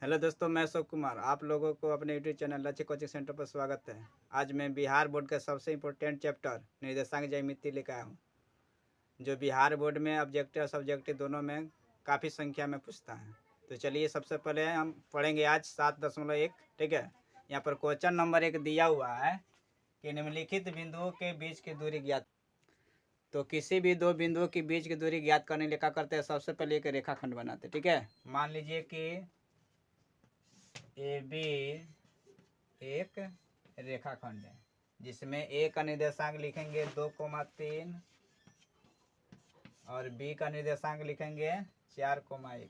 Hello दोस्तों, मैं अशोक कुमार। आप लोगों को अपने यूट्यूब चैनल लक्ष्य कोचिंग सेंटर पर स्वागत है। आज मैं बिहार बोर्ड का सबसे इम्पोर्टेंट चैप्टर निर्देशांक ज्यामिति लेकर आया हूँ, जो बिहार बोर्ड में ऑब्जेक्टिव और सब्जेक्टिव दोनों में काफ़ी संख्या में पूछता है। तो चलिए सबसे पहले हम पढ़ेंगे आज 7.1। ठीक है, यहाँ पर क्वेश्चन नंबर 1 दिया हुआ है कि निम्नलिखित बिंदुओं के बीच की दूरी ज्ञात। तो किसी भी दो बिंदुओं के बीच की दूरी ज्ञात करने के लिए क्या करते हैं, सबसे पहले एक रेखाखंड बनाते हैं। ठीक है, मान लीजिए कि ए बी एक रेखाखंड है जिसमें ए का निर्देशांक लिखेंगे 2,3 और बी का निर्देशांक लिखेंगे 4,1।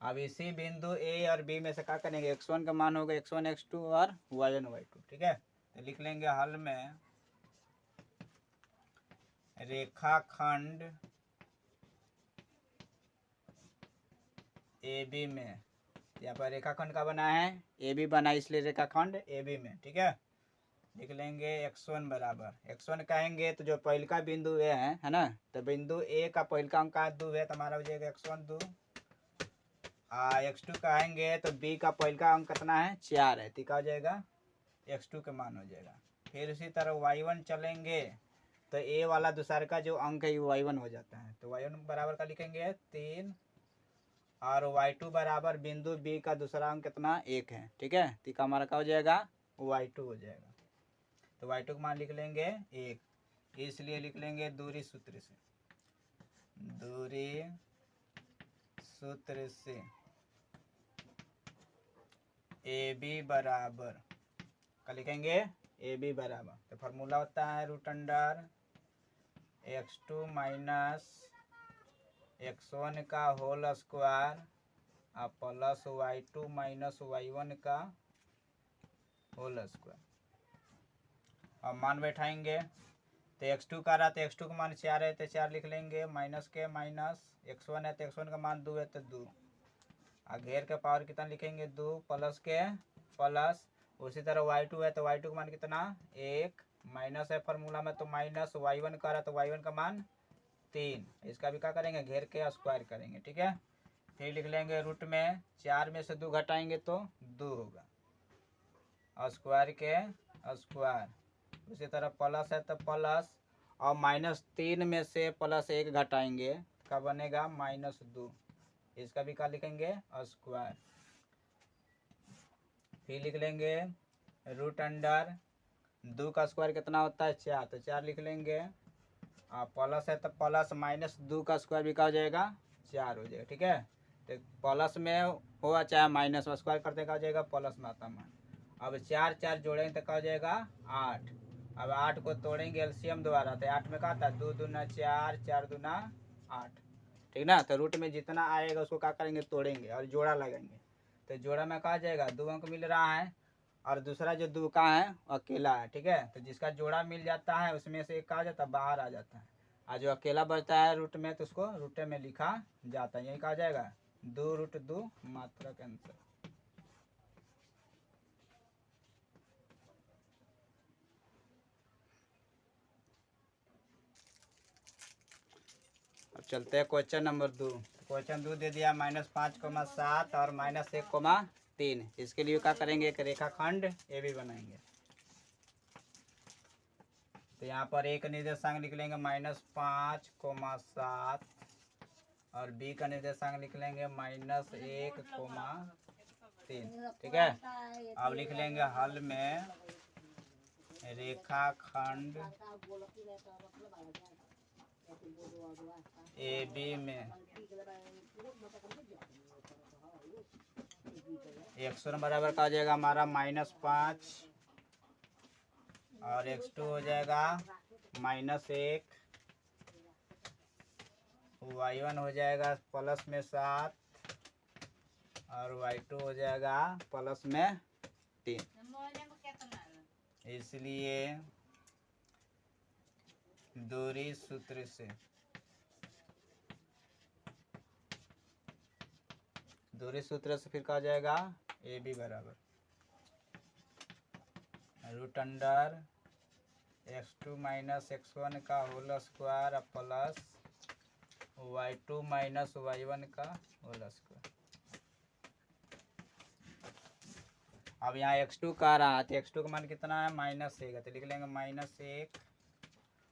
अब इसी बिंदु ए और बी में से क्या करेंगे, x1 का मान होगा x1 x2 और y1 y2। ठीक है, तो लिख लेंगे हल में रेखाखंड ए बी में, यहाँ पर रेखाखंड का बना है ए बी बना, इसलिए रेखाखंड ए बी में। ठीक है, लिख लेंगे x1 बराबर x1 कहेंगे तो जो पहल का बिंदु ए है ना, तो बिंदु ए का पहल का अंक 2 है तो हमारा हो जाएगा x1 2। x2 कहेंगे तो b का पहल का अंक कितना है 4 है, तो क्या हो जाएगा x2 का मान हो जाएगा। फिर उसी तरह y1 चलेंगे तो a वाला दूसरा का जो अंक है y1 हो जाता है, तो y1 बराबर का लिखेंगे 3 और y2 बराबर बिंदु b का दूसरा अंक कितना 1 है। ठीक है, तो हमारा क्या हो जाएगा y2 हो जाएगा। तो y2 का मान लिख लेंगे 1, इसलिए लिख लेंगे दूरी सूत्र से, दूरी सूत्र से ए बी बराबर क्या लिखेंगे, ए बी बराबर, तो फार्मूला होता है √अंडर x2 माइनस x1 का होल स्क्वायर और प्लस y2 माइनस y1 का होल स्क्वायर। अब मान बैठाएंगे तो x2 का रहा तो x2 का मान 4 है तो 4 लिख लेंगे, माइनस के माइनस, x1 है तो x1 का मान 2 है तो 2, और घेर के पावर कितना लिखेंगे 2, प्लस के प्लस, उसी तरह y2 है तो y2 का मान कितना 1, माइनस है फार्मूला में तो माइनस, y1 का रहा तो y1 का मान 3, इसका भी क्या करेंगे घेर के स्क्वायर करेंगे। ठीक है, फिर लिख लेंगे रूट में 4 में से 2 घटाएंगे तो 2 होगा, स्क्वायर के स्क्वायर, उसी तरह प्लस है तो प्लस, और -3 में से +1 घटाएंगे क्या बनेगा -2, इसका भी क्या लिखेंगे स्क्वायर। फिर लिख लेंगे √अंडर 2 का स्क्वायर कितना होता है 4, तो 4 लिख लेंगे, और प्लस है तो प्लस, -2 का स्क्वायर भी क्या हो जाएगा 4 हो जाएगा। ठीक है, तो प्लस में हुआ चाहे माइनस में स्क्वायर करते क्या हो जाएगा प्लस में आता मान। अब 4 4 जोड़ेंगे तो क्या हो जाएगा 8। अब 8 को तोड़ेंगे एलसीएम द्वारा तो 8 में क्या आता है 2 दूना 4, 4 दूना 8। ठीक ना, तो रूट में जितना आएगा उसको क्या करेंगे तोड़ेंगे और जोड़ा लगाएंगे, तो जोड़ा में कहा जाएगा 2 अंक मिल रहा है और दूसरा जो 2 का है अकेला है। ठीक है, तो जिसका जोड़ा मिल जाता है उसमें से एक कहा जाता है बाहर आ जाता है, और जो अकेला बचता है रूट में तो उसको रूट में लिखा जाता है, यही कहा जाएगा 2√2 मात्रक आंसर। अब चलते हैं क्वेश्चन नंबर 2। क्वेश्चन 2 दे दिया -5,7 और -1,3। इसके लिए क्या करेंगे एक रेखाखंड ए बी बनाएंगे। तो यहाँ पर एक निर्देशांक लिख लेंगे -5,7 और बी का निर्देशांक लिख लेंगे -1,3। ठीक है, अब लिख लेंगे हल में रेखाखंड ए बी में x1 बराबर का हो जाएगा हमारा -5 और x2 हो जाएगा -1, y1 हो जाएगा प्लस में 7 और y2 हो जाएगा प्लस में 3। इसलिए दूरी सूत्र से फिर कहा जाएगा ए बी बराबर √अंडर x2 माइनस x1 का whole square plus y2 minus y1 का होल स्क्वायर। अब यहाँ x2 का रहा है तो x2 का मान कितना है -1 है, तो लिख लेंगे -1।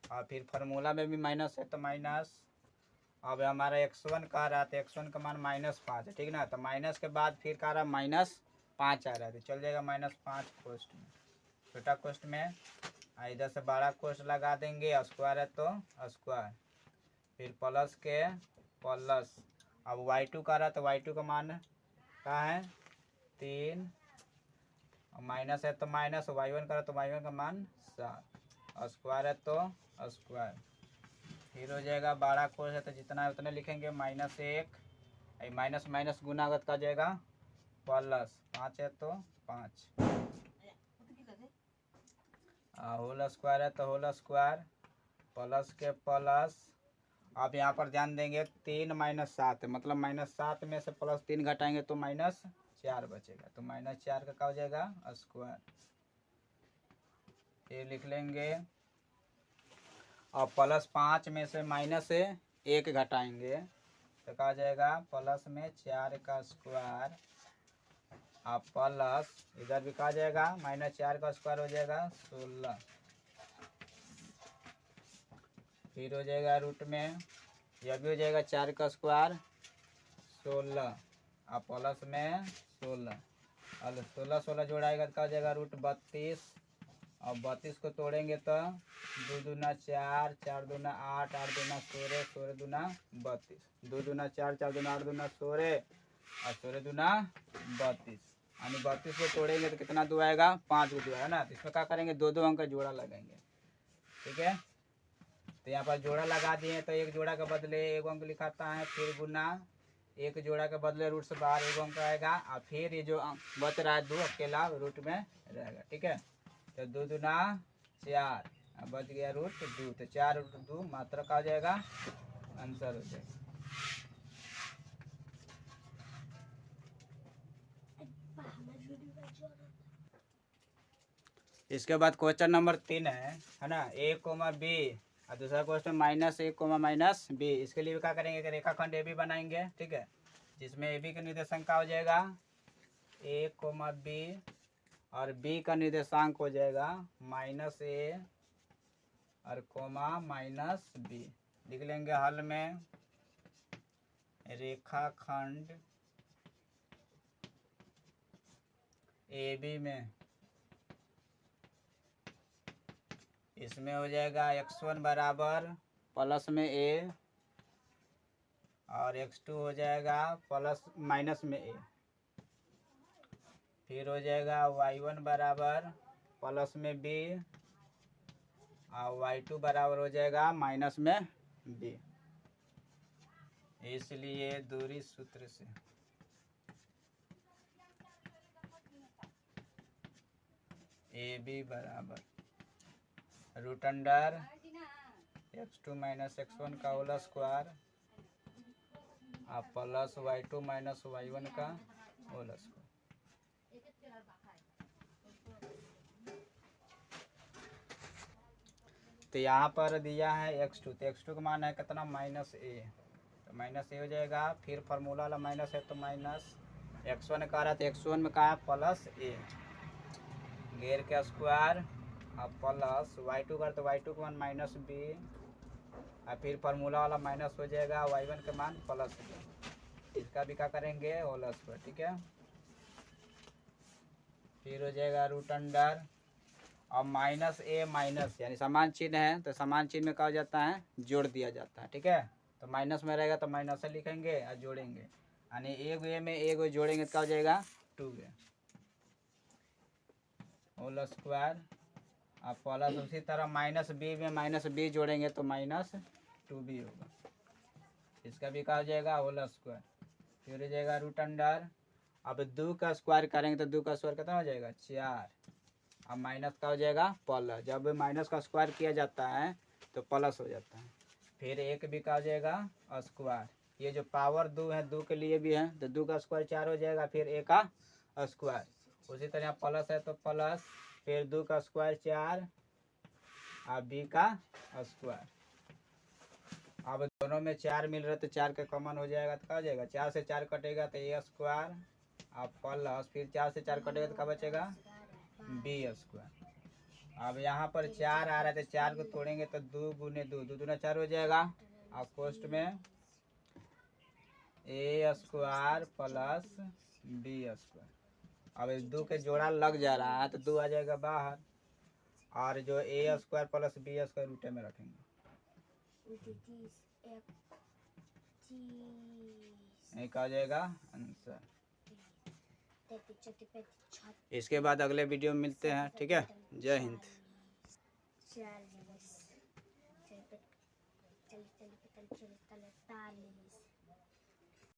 और फिर फार्मूला में भी माइनस है तो माइनस। अब हमारा x1 का रहा है तो x1 का मान -5 है, ठीक ना। तो माइनस के बाद फिर का रहा -5 आ रहा है, तो चल जाएगा -5 कोष्ट में, छोटा कोष्ट में। इधर से बड़ा कोष्ट लगा देंगे, स्क्वायर है तो स्क्वायर, फिर प्लस के प्लस। अब y2 का रहा तो y2 का मान क्या है 3, माइनस है तो माइनस। y1 का रहा तो y1 का मान 7, स्क्वायर है तो स्क्वायर। फिर हो जाएगा बड़ा कोष्ट है तो जितना है उतना लिखेंगे -1, माइनस माइनस गुनागत का जाएगा प्लस, 5 है तो 5, होल स्क्वायर है तो होल स्क्वायर, प्लस के प्लस। अब यहाँ पर ध्यान देंगे 3 - 7 मतलब -7 में से +3 घटाएंगे तो -4 बचेगा, तो -4 का क्या हो जाएगा स्क्वायर। फिर लिख लेंगे और +5 में से -1 घटाएंगे तो क्या हो जाएगा प्लस में 4 का स्क्वायर, और प्लस इधर भी कहा जाएगा -4 का स्क्वायर हो जाएगा 16। फिर हो जाएगा रूट में यह भी हो जाएगा 4 का स्क्वायर 16, और प्लस में 16, और 16 जोड़ाएगा तो क्या हो जाएगा √32। और 32 को तोड़ेंगे तो 2 दूना 4, 4 दूना 8, 8 दूना 16, 16 दूना 32, 2 दूना 4, 4 दूना 8 दूना 16, और 16 दूना 32। यानी 32 को तोड़ेंगे तो कितना 2 आएगा 5 को 2 आएगा ना। तो इसमें क्या करेंगे 2 अंक का जोड़ा लगाएंगे, ठीक है। तो यहाँ पर जोड़ा लगा दिए तो एक जोड़ा के बदले 1 अंक लिखाता है, फिर गुना, एक जोड़ा के बदले रूट से बाहर 1 अंक आएगा, और फिर ये जो बच रहा है 2 अकेला रूट में रहेगा, ठीक है। तो 2 दूना 4, बच गया √2, तो 4√2 मात्रा का हो जाएगा आंसर हो जाएगा। इसके बाद क्वेश्चन नंबर 3 है ना, a, b, और दूसरा क्वेश्चन -a, -b। इसके लिए क्या करेंगे कि रेखाखंड ए बी बनाएंगे, ठीक है, जिसमें ए बी का निर्देशांक क्या हो जाएगा a, b, और b का निर्देशांक हो जाएगा -a और -b। लिख लेंगे हल में रेखाखंड ए बी में इसमें हो जाएगा x1 बराबर प्लस में a, और x2 हो जाएगा प्लस माइनस में a। फिर हो जाएगा y1 बराबर प्लस में b, और y2 बराबर हो जाएगा माइनस में b। इसलिए दूरी सूत्र से ए बी बराबर √x2 - x1 का होल स्क्वायर, और प्लस y2 - y1 का होल स्क्वायर। तो यहाँ पर दिया है x2, तो x2 का मान है कितना -a, तो -a हो जाएगा। फिर फार्मूला वाला माइनस है तो माइनस, x1 का रहा तो x1 में कहा +a, घेर के स्क्वायर, और प्लस y2 का तो y2 का मान -b, और फिर फार्मूला वाला माइनस हो जाएगा y1 के मान +b। इसका भी क्या करेंगे होल स्क्वायर, ठीक है। फिर हो जाएगा √अंडर, और -a यानी समान चिन्ह है तो समान चिन्ह में क्या हो जाता है जोड़ दिया जाता है, ठीक है। तो माइनस में रहेगा तो माइनस लिखेंगे और जोड़ेंगे, यानी एक ए में एक जोड़ेंगे तो क्या हो जाएगा 2a होल स्क्वायर, और प्लस उसी तरह -b में -b जोड़ेंगे तो -2b होगा। इसका भी क्या हो जाएगा होल स्क्वायर। फिर हो जाएगा √अंडर, अब 2 का स्क्वायर करेंगे तो 2 का स्क्वायर कितना हो जाएगा 4, अब माइनस का हो जाएगा प्लस। जब माइनस का स्क्वायर किया जाता है तो प्लस हो जाता है। फिर एक भी का हो जाएगा स्क्वायर, ये जो पावर 2 है 2 के लिए भी है तो 2 का स्क्वायर 4 हो जाएगा, फिर a का स्क्वायर। उसी तरह प्लस है तो प्लस, फिर 2 का स्क्वायर 4, और b का स्क्वायर। अब दोनों में 4 मिल रहा है तो 4 का कॉमन हो जाएगा तो क्या हो जाएगा 4 से 4 कटेगा तो a स्क्वायर अब प्लस फिर 4 से 4 कटेगा तो क्या बचेगा बी स्क्वायर। अब यहाँ पर 4 आ रहा है तो 4 को तोड़ेंगे तो 2 गुने 2 2 दूना 4 हो जाएगा। अब कोष्ट में ए स्क्वायर प्लस बी स्क्वायर। अब इस 2 के जोड़ा लग जा रहा है तो 2 आ जाएगा बाहर और जो ए स्क्वायर प्लस बी स्क्वायर उल्टे में रखेंगे। एक आ जाएगा आंसर। इसके बाद अगले वीडियो में मिलते हैं। ठीक है, जय हिंद।